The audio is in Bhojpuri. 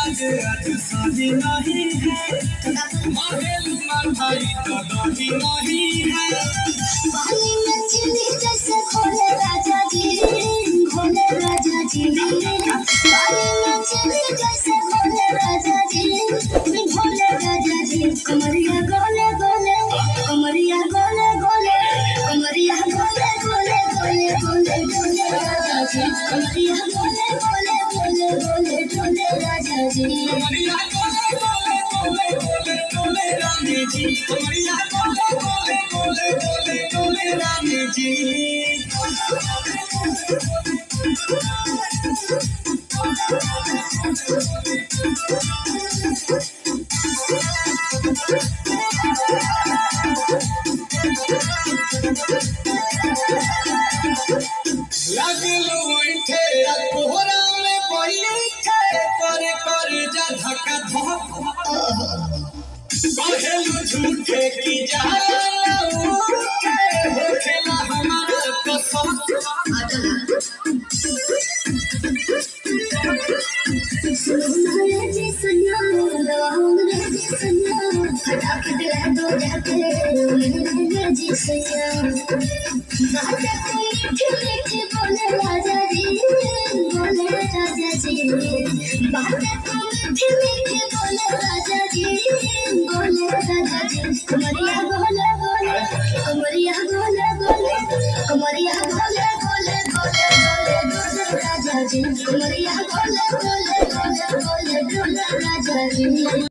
आज शादी नहीं है माहेलू भाई तो दही नहीं है पानी में चीनी जैसे घोले राजा जी पानी में चीनी जैसे घोले राजा जी कमरिया गोले गोले कमरिया गोले गोले कमरिया गोले गोले गोले गोले गोले राजा जी कमरिया गोले गोले गोले गोले गोले राजा जी कमरिया गोले गोले गोले गोले गोले रानी जी कमरिया गोले गोले गोले गोले गोले रानी जी लगलो उठे कोहरा में बैठे पर जा धक्का धक कहेलू झूठे की जाला उठे होखेला हमारा कसम बोले राजा जी बोले राजा जी बातें तो मीठी मीठी बोले राजा जी बोले राजा जी कमरिया बोले बोले कमरिया बोले बोले कमरिया बोले बोले बोले बोले बोले राजा जी कमरिया बोले बोले बोले बोले बोले राजा जी।